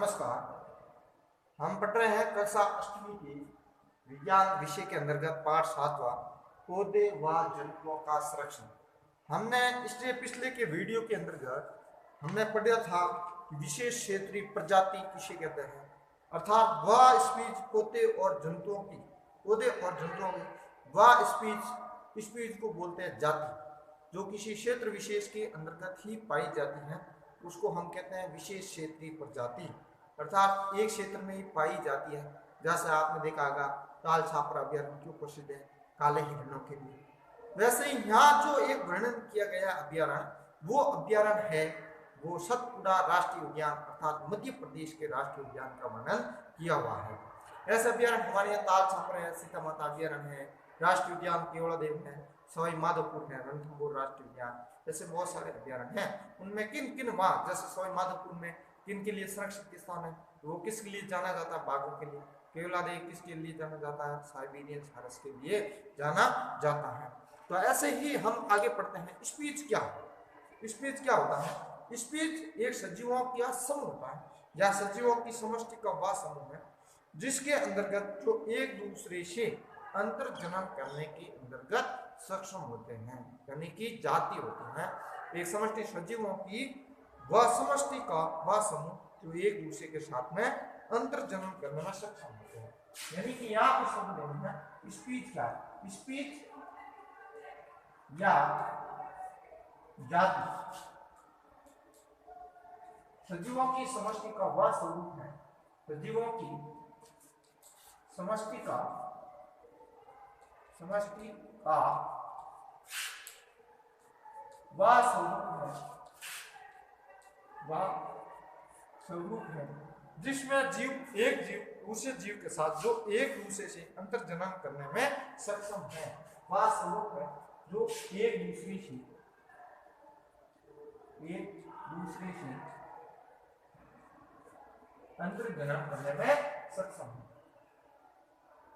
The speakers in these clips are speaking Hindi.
नमस्कार। हम पढ़ रहे हैं कक्षा 8वीं के विज्ञान विषय के अंतर्गत पाठ 7वां पौधे व जंतुओं का संरक्षण। हमने इससे पिछले के वीडियो के अंतर्गत हमने पढ़ा था कि विशेष क्षेत्रीय प्रजाति किसे कहते हैं, अर्थात वह स्पीच पौधे और जंतुओं की वह स्पीच को बोलते हैं जाति, जो किसी क्षेत्र विशेष के अंतर्गत ही पाई जाती है, उसको हम कहते हैं विशेष क्षेत्रीय प्रजाति, अर्थात एक क्षेत्र में ही पाई जाती है। जैसे आपने देखा होगा ताल छापर अभ्यारण्य क्यों प्रसिद्ध है, काले हिरणों के लिए। वैसे ही यहाँ जो एक वर्णन किया गया अभ्यारण्य, वो अभ्यारण्य है वो सतपुड़ा राष्ट्रीय उद्यान अर्थात मध्य प्रदेश के राष्ट्रीय उद्यान का वर्णन किया हुआ है। ऐसे अभ्यारण्य हमारे यहाँ ताल छापर है, सीता माता अभ्यारण्य है, राष्ट्रीय उद्यान केवड़ा देव है, सवाई माधोपुर है, रणथंभौर राष्ट्रीय उद्यान, ऐसे बहुत सारे अभ्यारण्य हैं। उनमें किन किन वहाँ जैसे सवाई माधोपुर में किन के लिए संरक्षित स्थान है, वो किसके लिए जाना जाता है, बाघों के लिए। केवला देव किसके लिए जाना जाता है, साइबेरियन सारस के लिए जाना जाता है। तो ऐसे ही हम आगे पढ़ते हैं। स्पीच क्या है? स्पीच क्या होता है? स्पीच एक सजीवों का समूह होता है या सजीवों की समष्टि का वह समूह है जिसके अंतर्गत जो एक दूसरे से अंतर जनन करने के अंतर्गत सक्षम होते हैं, यानी कि जाति होती है। एक समष्टि सजीवों की वह समष्टि का वह समूह जो एक दूसरे के साथ में अंतर जनन करने में सक्षम होते हैं। यानी कि यहाँ पर शब्द लेना है स्पीच क्या है? स्पीच या जाति सजीवों की समष्टि का वह स्वरूप है, सजीवों की समष्टि का वह स्वरूप है जिसमें एक जीव दूसरे जीव के साथ जो एक दूसरे से अंतर जनन करने में सक्षम है। वह स्वरूप है जो एक दूसरे से अंतर जनन करने में सक्षम है,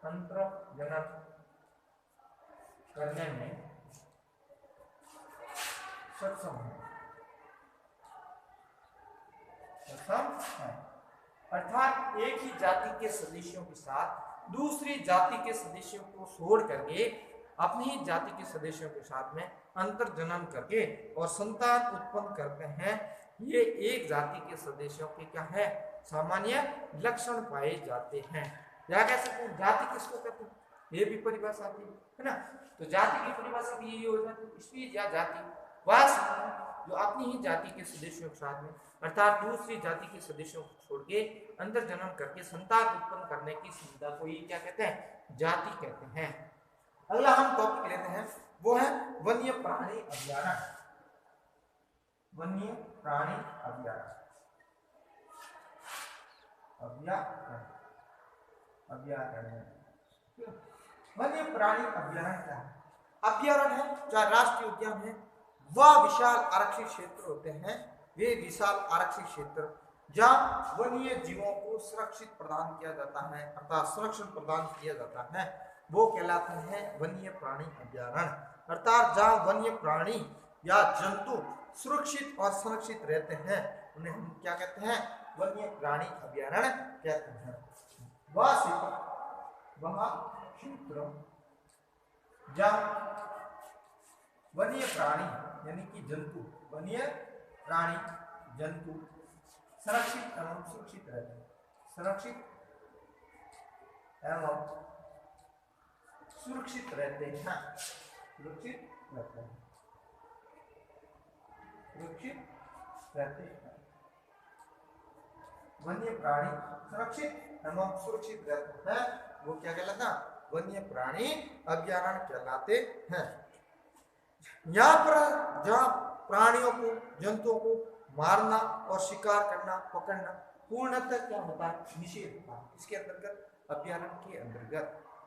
अंतर जनन करने में सक्षम है। अर्थात एक ही जाति के सदस्यों के साथ दूसरी जाति के सदस्यों को छोड़ करके अपनी ही जाति के सदस्यों के साथ में अंतर जनन करके और संतान उत्पन्न करते हैं। ये एक जाति के सदस्यों के क्या है, सामान्य लक्षण पाए जाते हैं। या कह सकते हैं जाति किसको कहते हैं, ये भी परिभाषा आती है ना। तो जाति की परिभाषा भी यही हो जाती है, स्पीच या जाति वह जो अपनी ही जाति के सदस्यों के साथ में अर्थात दूसरी जाति के सदस्यों को छोड़ के अंतर जनन करके संतान उत्पन्न करने की सुविधा को ही क्या कहते हैं, जाति कहते हैं। अगला हम टॉपिक लेते हैं, वो है वन्य प्राणी अभ्यारण्य। वन्य प्राणी अभ्यारण्य वन्य प्राणी अभ्यारण्य क्या है? अभ्यारण्य है चाहे राष्ट्रीय उद्यान है, वह विशाल आरक्षित क्षेत्र होते हैं। वे विशाल आरक्षित क्षेत्र जहाँ वन्य जीवों को सुरक्षित प्रदान किया जाता है अर्थात संरक्षण प्रदान किया जाता है, वो कहलाते हैं वन्य प्राणी अभ्यारण्य। अर्थात जहाँ वन्य प्राणी या जंतु सुरक्षित और संरक्षित रहते हैं उन्हें हम क्या कहते हैं, वन्य प्राणी अभ्यारण्य कहते हैं। वह क्षेत्र जहाँ वन्य प्राणी यानी कि जंतु, वन्य प्राणी जंतु सुरक्षित एवं सुरक्षित रहते हैं, सुरक्षित एवं सुरक्षित रहते हैं, वन्य प्राणी सुरक्षित एवं सुरक्षित रहते हैं, वो क्या कहलाता, वन्य प्राणी अभ्यारण्य कहलाते हैं। यहाँ पर जहाँ प्राणियों को जंतुओं को मारना और शिकार करना पकड़ना पूर्णतः क्या होता है, निषेध होता है इसके अंतर्गत, अभ्यारण्य के अंतर्गत।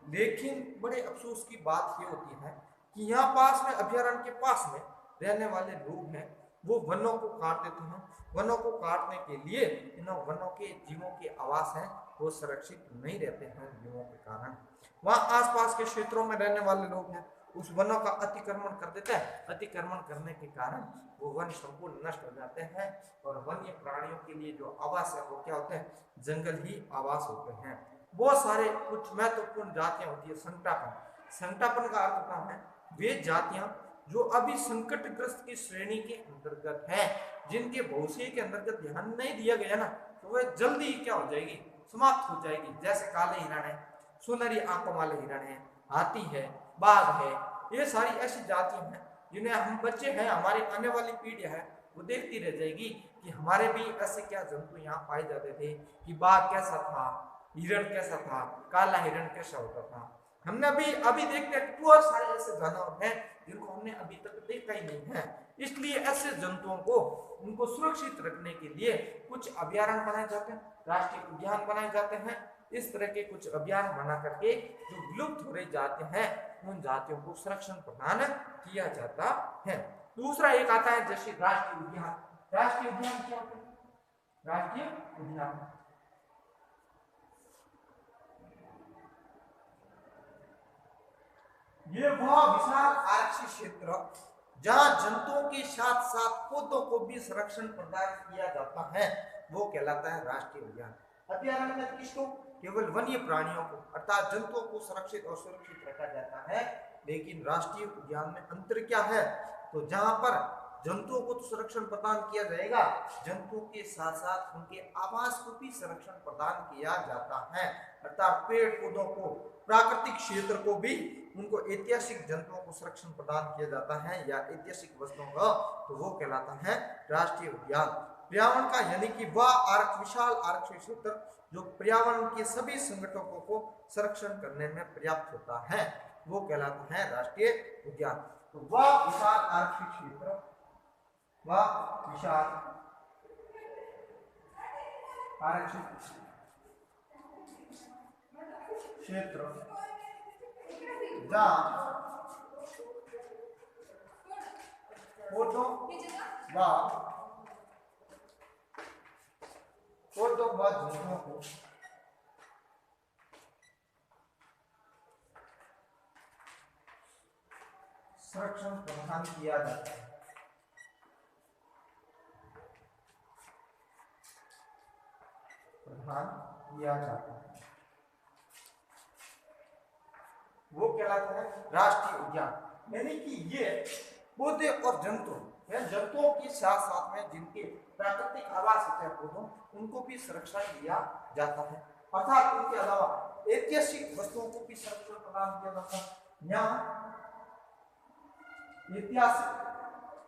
लेकिन बड़े अफसोस की बात ये होती है कि यहाँ पास में अभ्यारण्य के पास में रहने वाले लोग हैं वो वनों को काट देते हैं। वनों को काटने के लिए इन वनों के जीवों के आवास हैं वो सुरक्षित नहीं रहते हैं जीवों के कारण। वहाँ आसपास के क्षेत्रों में रहने वाले लोग हैं उस वनों का अतिक्रमण कर देता है। अतिक्रमण करने के कारण वो वन संपूर्ण नष्ट हो जाते हैं और वन्य प्राणियों के लिए जो आवास है वो क्या होते हैं, जंगल ही आवास होते हैं। बहुत सारे कुछ महत्वपूर्ण जातियां होती है। संकटापन, संकटापन का अर्थ होता है वे जातियां जो अभी संकटग्रस्त की श्रेणी के अंतर्गत है, जिनके भविष्य के अंतर्गत ध्यान नहीं दिया गया ना, तो वह जल्दी क्या हो जाएगी, समाप्त हो जाएगी। जैसे काले हिरण है, सुनहरी आंखों वाले हिरण है, हाथी है, बाघ है, ये सारी ऐसी जातियां हैं जिन्हें हम बच्चे हैं, हमारी आने वाली पीढ़ी है वो देखती रह जाएगी कि हमारे भी ऐसे क्या जंतु यहाँ पाए जाते थे, कि बाघ कैसा था, हिरण कैसा था, काला हिरण कैसा होता था। हमने अभी देखते हैं बहुत सारे ऐसे जानवर हैं जिनको हमने अभी तक देखा ही नहीं है। इसलिए ऐसे जंतुओं को उनको सुरक्षित रखने के लिए कुछ अभयारण्य बनाए जाते हैं, राष्ट्रीय उद्यान बनाए जाते हैं। इस तरह के कुछ अभियान बना करके जो विलुप्त हो रही जाते हैं उन जातियों को संरक्षण प्रदान किया जाता है। दूसरा एक आता है जैसे राष्ट्रीय उद्यान। राष्ट्रीय उद्यान क्या होता है? राष्ट्रीय उद्यान ये वह विशाल आरक्षित क्षेत्र जहां जंतुओं के साथ साथ पौधों को भी संरक्षण प्रदान किया जाता है, वो कहलाता है राष्ट्रीय उद्यान। अभयारण्य में किसको? केवल वन्य प्राणियों को अर्थात जंतुओं को सुरक्षित और सुरक्षित रखा जाता है। लेकिन राष्ट्रीय उद्यान में अंतर क्या है? तो जहां पर जंतुओं को तो संरक्षण प्रदान किया जाएगा, जंतुओं के साथ साथ उनके आवास को भी संरक्षण प्रदान किया जाता है। अर्थात पेड़ पौधों को, प्राकृतिक क्षेत्र को भी, उनको ऐतिहासिक जंतुओं को संरक्षण प्रदान किया जाता है या ऐतिहासिक वस्तुओं का, तो वो कहलाता है राष्ट्रीय उद्यान। पर्यावरण का यानी कि वह विशाल आरक्षित क्षेत्र जो पर्यावरण के सभी संगठनों को संरक्षण करने में पर्याप्त होता है, वो कहलाता है राष्ट्रीय उद्यान। तो वह विशाल आरक्षित क्षेत्र, वह विशाल आरक्षित क्षेत्र जहाँ पौधों व जंतुओं को संरक्षण प्रदान किया जाता है। प्रदान किया जाता है, वो कहलाता है राष्ट्रीय उद्यान। यानी कि ये पौधे और जंतुओं के साथ साथ में जिनके प्राकृतिक आवास होते हैं पौधों, उनको भी संरक्षण दिया जाता है। अर्थात उनके अलावा ऐतिहासिक वस्तुओं को भी संरक्षण प्रदान किया जाता है। यहाँ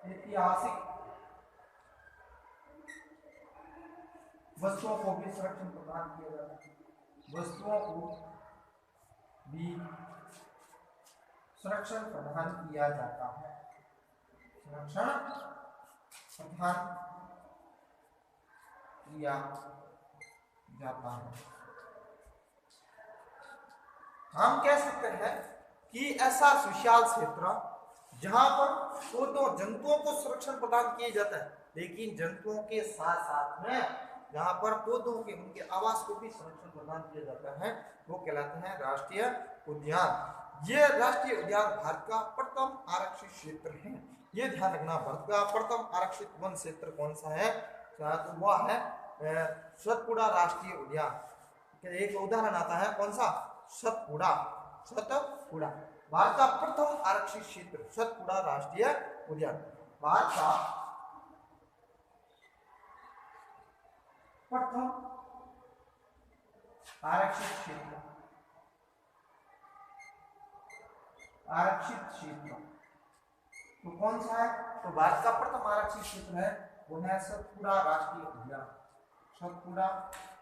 ऐतिहासिक वस्तुओं को भी संरक्षण प्रदान किया जाता है। वस्तुओं को भी संरक्षण प्रदान किया जाता है। संरक्षण प्रदान किया जाता है। हम कह सकते हैं कि ऐसा विशाल क्षेत्र जहां पर पौधों जंतुओं को संरक्षण प्रदान किया जाता है, लेकिन जंतुओं के साथ साथ में जहां पर पौधों के उनके आवास को भी संरक्षण प्रदान किया जाता है, वो कहलाते हैं राष्ट्रीय उद्यान। ये राष्ट्रीय उद्यान भारत का प्रथम आरक्षित क्षेत्र है। ये ध्यान रखना, भारत का प्रथम आरक्षित वन क्षेत्र कौन सा है? तो वह है सतपुड़ा राष्ट्रीय उद्यान। एक उदाहरण आता है, कौन सा? सतपुड़ा। सतपुड़ा भारत का प्रथम आरक्षित क्षेत्र, सतपुड़ा राष्ट्रीय उद्यान भारत का प्रथम आरक्षित क्षेत्र। आरक्षित क्षेत्र तो कौन सा है? तो भारत का प्रथम आरक्षित क्षेत्र है वो है सतपुड़ा राष्ट्रीय उद्यान। सतपुड़ा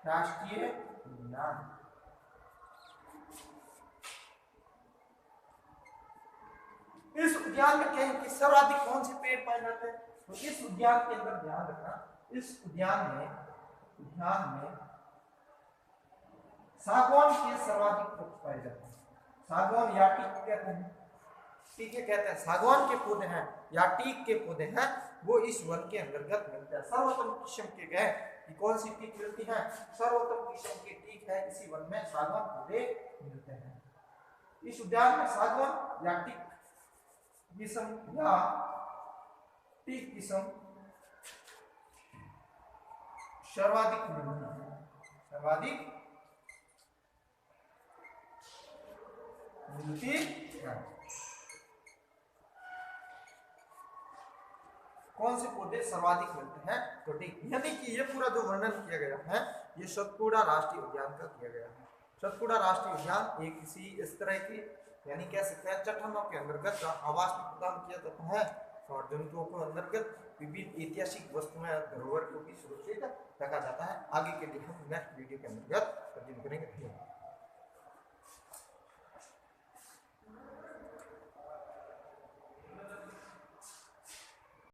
राष्ट्रीय उद्यान। इस उद्यान में कहीं की सर्वाधिक कौन से पेड़ पाए जाते हैं? तो इस उद्यान के अंदर ध्यान रखना, इस उद्यान में सागौन के सर्वाधिक वृक्ष पाए जाते हैं। सागौन या टीक कहते हैं, टीके कहते हैं। सागौन के पौधे हैं या टीक के पौधे हैं, वो इस वन के अंतर्गत मिलते हैं। सर्वोत्तम किस्म के गए कि कौन सी टीक मिलती है? सर्वोत्तम किस्म की टीक है, इसी वन में सागौन पौधे मिलते हैं। इस उद्यान में सागौन या टीक विषम या टी किस्म सर्वाधिक मिलती है, सर्वाधिक मिलती है। कौन से पौधे सर्वाधिक मिलते हैं? तो ठीक, यानी कि ये पूरा जो वर्णन किया गया है ये सतपुड़ा राष्ट्रीय उद्यान का किया गया है। सतपुड़ा राष्ट्रीय उद्यान एक किसी इस तरह की यानी कह सकते हैं चट्टानों के अंतर्गत आवास प्रदान किया जाता है और जंतुओं को अंतर्गत विभिन्न ऐतिहासिक वस्तुएं धरोहर को भी सुरक्षित रखा जाता है। आगे के लिए हम नेक्स्ट वीडियो के अंतर्गत कंटिन्यू करेंगे।